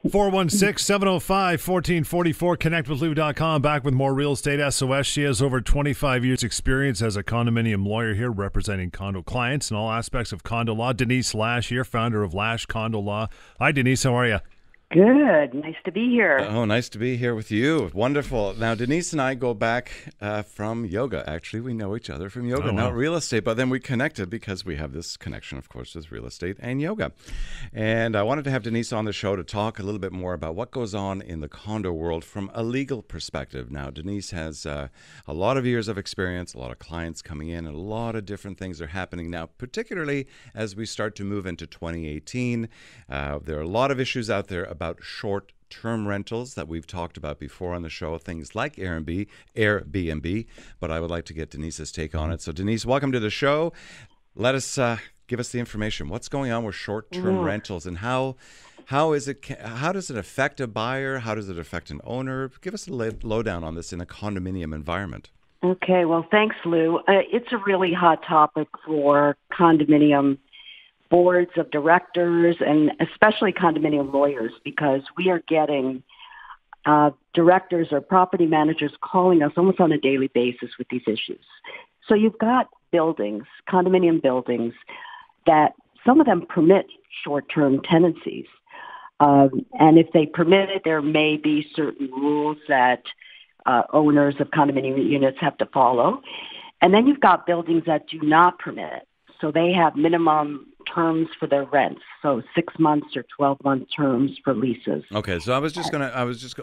416-705-1444. ConnectWithLou.com. Back with more Real Estate SOS. She has over 25 years experience as a condominium lawyer here, representing condo clients in all aspects of condo law. Denise Lash here, founder of Lash Condo Law. Hi, Denise. How are you? Good. Nice to be here. Oh, nice to be here with you. Wonderful. Now, Denise and I go back from yoga. Actually, we know each other from yoga, not real estate. But then we connected because we have this connection, of course, with real estate and yoga. And I wanted to have Denise on the show to talk a little bit more about what goes on in the condo world from a legal perspective. Now, Denise has a lot of years of experience, a lot of clients coming in, and a lot of different things are happening now, particularly as we start to move into 2018. There are a lot of issues out there about short-term rentals that we've talked about before on the show, things like Airbnb, but I would like to get Denise's take on it. So, Denise, welcome to the show. Let us give us the information. What's going on with short-term rentals, and how does it affect a buyer? How does it affect an owner? Give us a lowdown on this in a condominium environment. Okay. Well, thanks, Lou. It's a really hot topic for condominium boards of directors and especially condominium lawyers, because we are getting directors or property managers calling us almost on a daily basis with these issues. So you've got buildings, condominium buildings, that some of them permit short-term tenancies. And if they permit it, there may be certain rules that owners of condominium units have to follow. And then you've got buildings that do not permit it. So they have minimum terms for their rents, so 6 months or 12-month terms for leases. Okay, so I was just gonna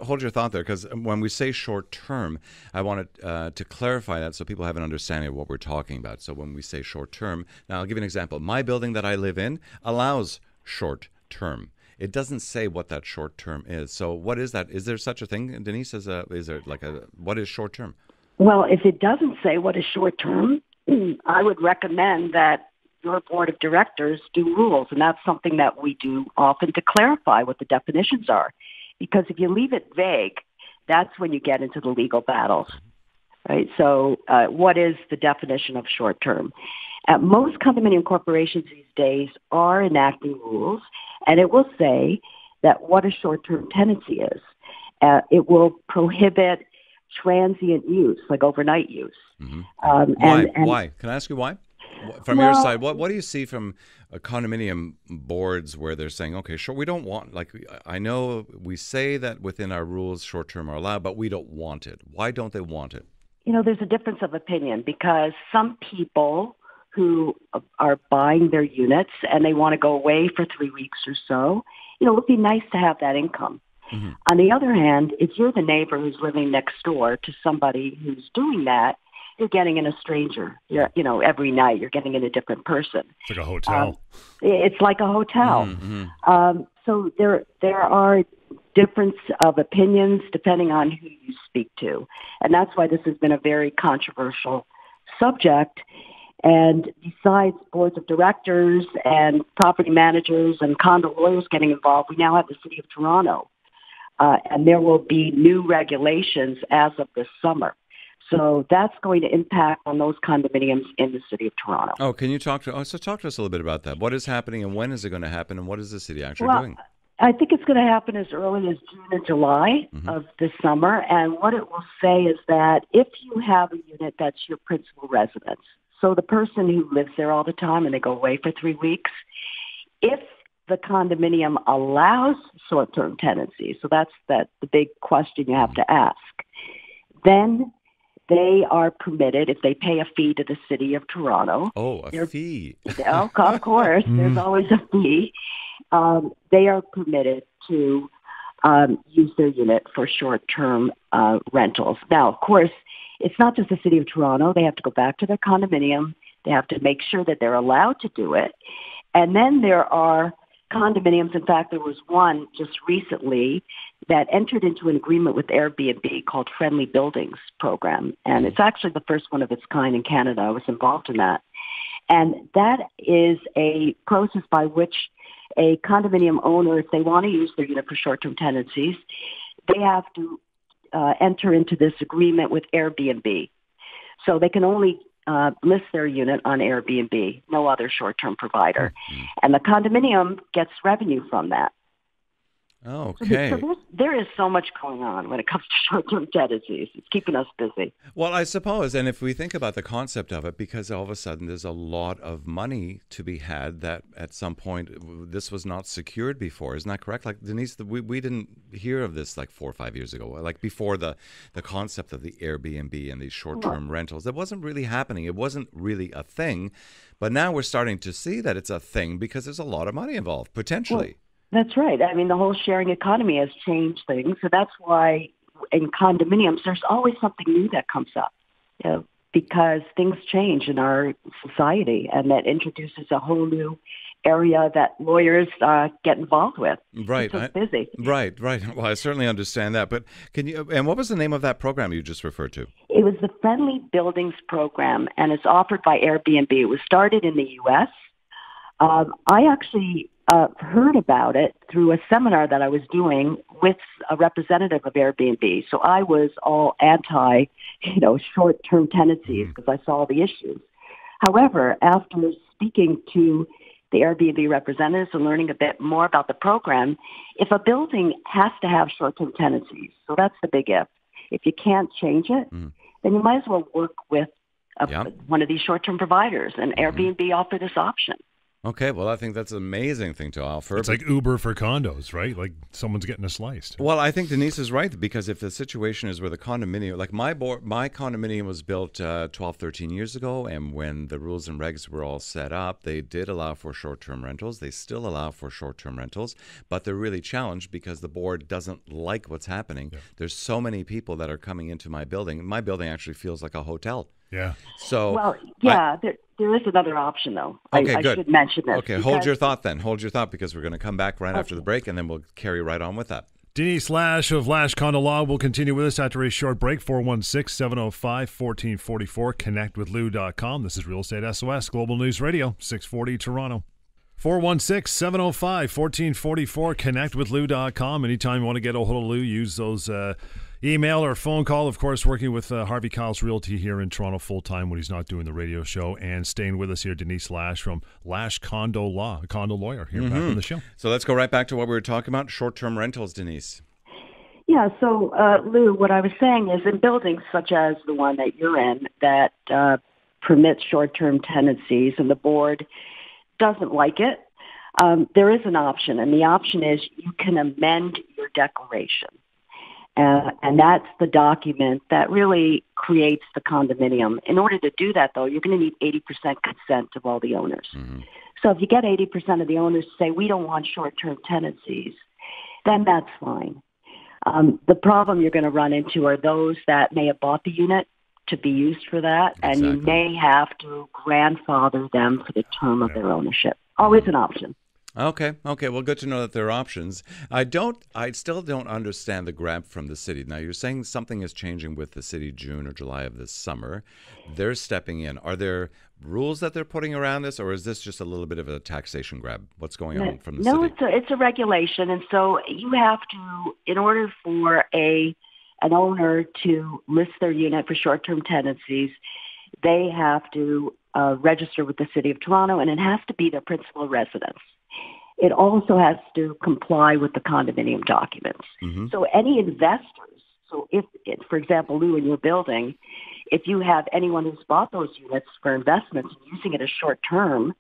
hold your thought there, because when we say short term, I wanted to clarify that so people have an understanding of what we're talking about. So when we say short term, now I'll give you an example. My building that I live in allows short term. It doesn't say what that short term is. So what is that? Is there such a thing, Denise? What is short term? Well, if it doesn't say what is short term, I would recommend that your board of directors do rules, and that's something that we do often to clarify what the definitions are. Because if you leave it vague, that's when you get into the legal battles, right? So what is the definition of short term? Most condominium corporations these days are enacting rules, and it will say that what a short-term tenancy is. It will prohibit transient use, like overnight use. Mm-hmm. Why? Can I ask you why? From your side, what do you see from condominium boards where they're saying, okay, sure, we don't want, I know we say that within our rules short-term are allowed, but we don't want it. Why don't they want it? There's a difference of opinion, because some people who are buying their units and they want to go away for 3 weeks or so, it would be nice to have that income. Mm-hmm. On the other hand, if you're the neighbor who's living next door to somebody who's doing that, you're getting in a stranger. Every night you're getting in a different person. It's like a hotel. It's like a hotel. Mm-hmm. So there are difference of opinions depending on who you speak to. And that's why this has been a very controversial subject. And besides boards of directors and property managers and condo lawyers getting involved, we now have the City of Toronto. And there will be new regulations as of this summer. So that's going to impact on those condominiums in the City of Toronto. Oh, can you talk to us a little bit about that? What is happening, and when is it going to happen, and what is the city actually doing? I think it's going to happen as early as June and July of this summer. And what it will say is that if you have a unit that's your principal residence, so the person who lives there all the time and they go away for 3 weeks, if the condominium allows short-term tenancy, so that's the big question you have to ask, then they are permitted, if they pay a fee to the City of Toronto. Oh, a fee. Of course, there's always a fee. They are permitted to use their unit for short-term rentals. Now, of course, it's not just the City of Toronto. They have to go back to their condominium. They have to make sure that they're allowed to do it. And then there are condominiums. In fact, there was one just recently that entered into an agreement with Airbnb called Friendly Buildings Program. And it's actually the first one of its kind in Canada. I was involved in that. And that is a process by which a condominium owner, if they want to use their unit for short-term tenancies, they have to enter into this agreement with Airbnb. So they can only list their unit on Airbnb, no other short-term provider. Mm-hmm. And the condominium gets revenue from that. Okay. So there is so much going on when it comes to short-term tenancies. It's keeping us busy. Well, I suppose, and if we think about the concept of it, because all of a sudden there's a lot of money to be had that at some point this was not secured before. Isn't that correct? Like, Denise, we didn't hear of this like 4 or 5 years ago, like before the concept of the Airbnb and these short-term rentals. It wasn't really happening. It wasn't really a thing. But now we're starting to see that it's a thing because there's a lot of money involved, potentially. That's right. I mean, the whole sharing economy has changed things. So that's why in condominiums, there's always something new that comes up, because things change in our society, and that introduces a whole new area that lawyers get involved with. Right. It's so busy. Right. Well, I certainly understand that. But and what was the name of that program you just referred to? It was the Friendly Buildings Program, and it's offered by Airbnb. It was started in the U.S. I actually heard about it through a seminar that I was doing with a representative of Airbnb. So I was all anti, short-term tenancies because I saw the issues. However, after speaking to the Airbnb representatives and learning a bit more about the program, if a building has to have short-term tenancies, so that's the big if. If you can't change it, then you might as well work with one of these short-term providers, and Airbnb offer this option. Okay, well, I think that's an amazing thing to offer. It's like Uber for condos, right? Like someone's getting a slice. Well, I think Denise is right, because if the situation is where the condominium, like my condominium was built 12, 13 years ago, and when the rules and regs were all set up, they did allow for short-term rentals. They still allow for short-term rentals, but they're really challenged because the board doesn't like what's happening. Yeah. There's so many people that are coming into my building. My building actually feels like a hotel. Yeah. So there is another option, though. Okay, I good. should mention this. Okay, hold your thought then. Hold your thought, because we're going to come back right after the break, and then we'll carry right on with that. Denise Lash of Lash Condo Law will continue with us after a short break. 416-705-1444. ConnectWithLou.com. This is Real Estate SOS, Global News Radio, 640 Toronto. 416-705-1444. ConnectWithLou.com. Anytime you want to get a hold of Lou, use those email or phone call. Of course, working with Harvey Kyle's Realty here in Toronto full-time when he's not doing the radio show. And staying with us here, Denise Lash from Lash Condo Law, a condo lawyer here back on the show. So let's go right back to what we were talking about, short-term rentals, Denise. Yeah, so Lou, what I was saying is in buildings such as the one that you're in that permits short-term tenancies and the board doesn't like it, there is an option. And the option is you can amend your declaration. And that's the document that really creates the condominium. In order to do that, though, you're going to need 80% consent of all the owners. So if you get 80% of the owners to say, we don't want short-term tenancies, then that's fine. The problem you're going to run into are those that may have bought the unit to be used for that, and you may have to grandfather them for the term of their ownership. Always an option. Okay. Well, good to know that there are options. I still don't understand the grab from the city. Now, you're saying something is changing with the city June or July of this summer. They're stepping in. Are there rules that they're putting around this, or is this just a little bit of a taxation grab? What's going on from the city? No, it's a regulation, and so you have to, in order for an owner to list their unit for short-term tenancies, they have to register with the City of Toronto, and it has to be their principal residence. It also has to comply with the condominium documents. So any investors, so if, for example, Lou, in your building, if you have anyone who's bought those units for investments and using it as short term,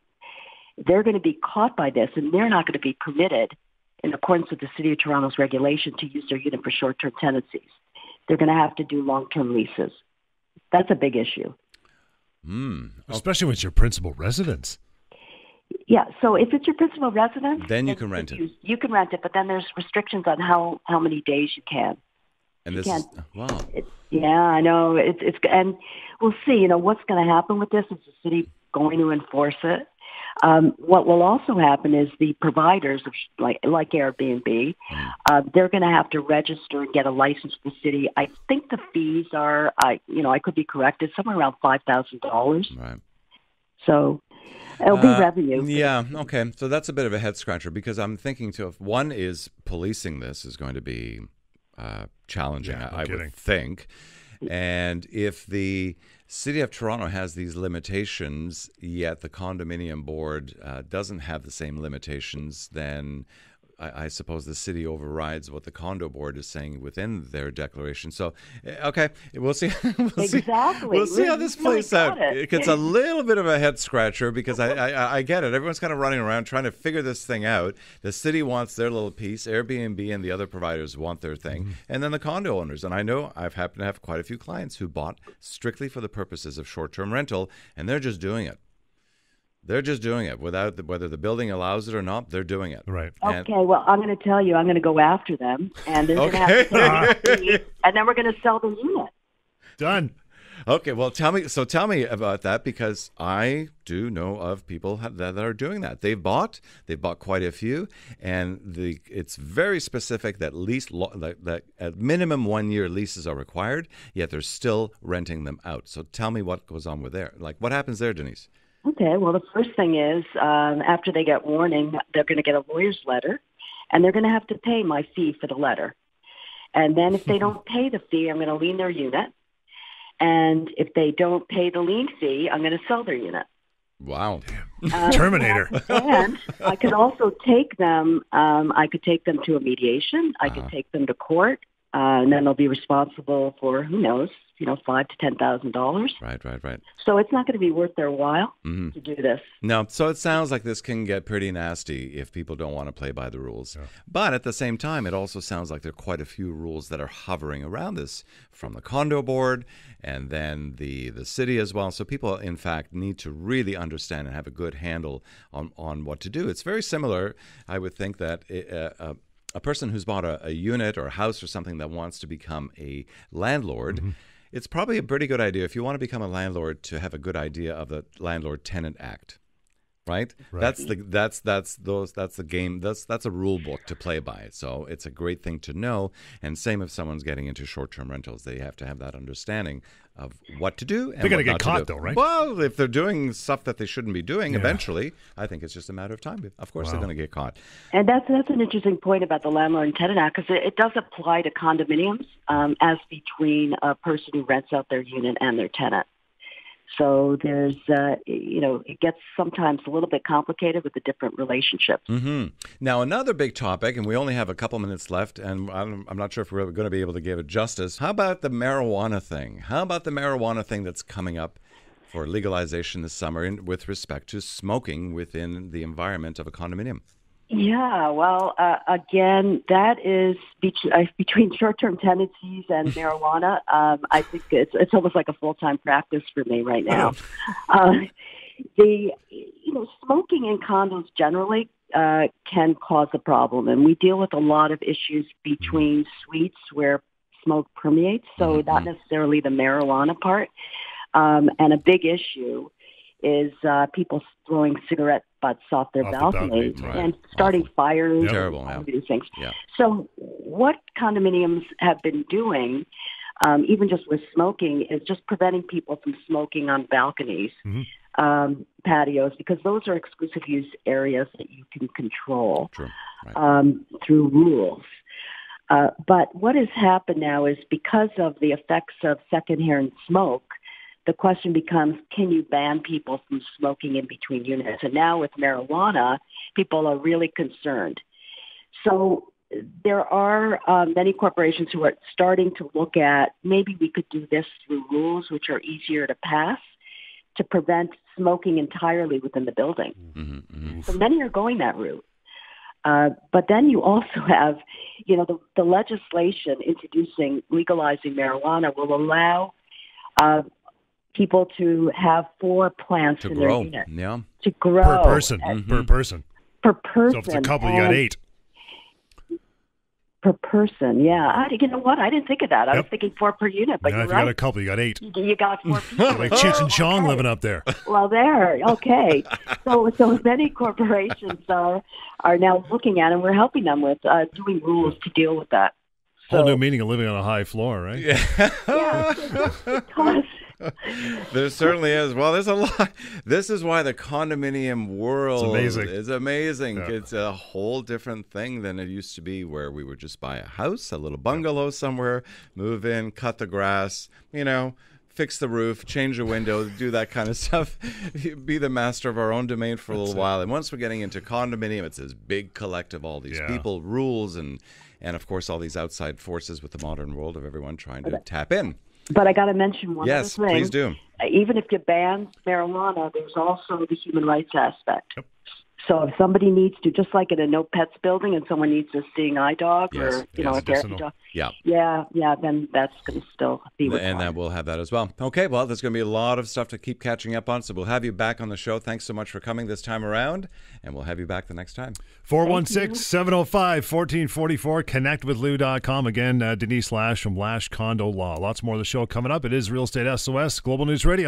they're going to be caught by this, and they're not going to be permitted, in accordance with the City of Toronto's regulation, to use their unit for short-term tenancies. They're going to have to do long-term leases. That's a big issue. Especially when it's your principal residence. Yeah, so if it's your principal residence, then you can rent it. You can rent it, but then there's restrictions on how many days you can. And this is wow. Yeah, I know. It's and we'll see. What's going to happen with this? Is the city going to enforce it? What will also happen is the providers of like Airbnb, they're going to have to register and get a license with the city. I think the fees are, I could be corrected, somewhere around $5,000. Right. So it'll be revenue. Yeah. Okay. So that's a bit of a head scratcher, because I'm thinking too, if one is policing this is going to be challenging, I would think. And if the City of Toronto has these limitations, yet the condominium board doesn't have the same limitations, then I suppose the city overrides what the condo board is saying within their declaration. So, okay, we'll see. We'll see how this plays out. It's a little bit of a head scratcher because I get it. Everyone's kind of running around trying to figure this thing out. The city wants their little piece. Airbnb and the other providers want their thing. And then the condo owners. And I know I've happened to have quite a few clients who bought strictly for the purposes of short-term rental, and they're just doing it. They're just doing it without whether the building allows it or not. They're doing it. Right. Okay. Well, I'm going to tell you, I'm going to go after them, and they're going to have to pay me, and then we're going to sell the unit. Done. Okay. Well, tell me about that, because I do know of people that are doing that. They've bought quite a few, and it's very specific that that at minimum 1 year leases are required. Yet they're still renting them out. So tell me what goes on with there. Like, what happens there, Denise? Okay, well, the first thing is after they get warning, they're going to get a lawyer's letter, and they're going to have to pay my fee for the letter. And then if they don't pay the fee, I'm going to lien their unit. And if they don't pay the lien fee, I'm going to sell their unit. Wow. Terminator. And I could also take them, I could take them to a mediation. I could take them to court, and then they'll be responsible for, who knows, $5,000 to $10,000. Right. So it's not going to be worth their while to do this. No, so it sounds like this can get pretty nasty if people don't want to play by the rules. Yeah. But at the same time, it also sounds like there are quite a few rules that are hovering around this from the condo board and then the city as well. So people, in fact, need to really understand and have a good handle on what to do. It's very similar, I would think, that a person who's bought a unit or a house or something that wants to become a landlord, it's probably a pretty good idea if you want to become a landlord to have a good idea of the Landlord-Tenant Act, right? That's the game. That's a rule book to play by. So it's a great thing to know. And same if someone's getting into short-term rentals, they have to have that understanding of what to do. And they're going to get caught, though, right? Well, if they're doing stuff that they shouldn't be doing, eventually, I think it's just a matter of time. Of course, they're going to get caught. And that's an interesting point about the Landlord and Tenant Act, because it does apply to condominiums as between a person who rents out their unit and their tenant. So there's, it gets sometimes a little bit complicated with the different relationships. Now, another big topic, and we only have a couple minutes left, and I'm not sure if we're going to be able to give it justice. How about the marijuana thing? How about the marijuana thing that's coming up for legalization this summer with respect to smoking within the environment of a condominium? Yeah, well, again, that is between short-term tenancies and marijuana. I think it's almost like a full-time practice for me right now. Smoking in condos generally can cause a problem, and we deal with a lot of issues between suites where smoke permeates, so not necessarily the marijuana part. And a big issue is people throwing cigarette butts off their balconies and starting fires. Terrible. And these things. Yeah. So what condominiums have been doing, even just with smoking, is just preventing people from smoking on balconies, patios, because those are exclusive use areas that you can control through rules. But what has happened now is because of the effects of secondhand smoke, the question becomes, can you ban people from smoking in between units? And now with marijuana, people are really concerned. So there are many corporations who are starting to look at maybe we could do this through rules which are easier to pass to prevent smoking entirely within the building. So many are going that route. But then you also have, the legislation legalizing marijuana will allow people to have 4 plants in their unit. Yeah. To grow. Per person. Per person. Per person. So if it's a couple, you got 8. Per person, yeah. You know what? I didn't think of that. I was thinking 4 per unit, but you're if right. You got a couple, you got 8. You got 4 people. Like Cheech and Chong living up there. Well, there. Okay. So many corporations are now looking at, and we're helping them with doing rules to deal with that. Whole new meaning of living on a high floor, right? Yeah. Because there certainly is. Well, there's a lot. This is why the condominium world is amazing. Yeah. It's a whole different thing than it used to be, where we would just buy a house, a little bungalow somewhere, move in, cut the grass, fix the roof, change a window, do that kind of stuff, be the master of our own domain for a little while. And once we're getting into condominium, it's this big collective, all these people, rules, and of course all these outside forces with the modern world of everyone trying to tap in. But I got to mention one other Yes, thing. please do. Even if you ban marijuana, there's also the human rights aspect. Yep. So if somebody needs to, just like in a no pets building, and someone needs a seeing eye dog or a therapy dog, then that's going to still be required. And then we'll have that as well. Okay, well, there's going to be a lot of stuff to keep catching up on, so we'll have you back on the show. Thanks so much for coming this time around, and we'll have you back the next time. 416-705-1444, connectwithlou.com. Again, Denise Lash from Lash Condo Law. Lots more of the show coming up. It is Real Estate SOS, Global News Radio.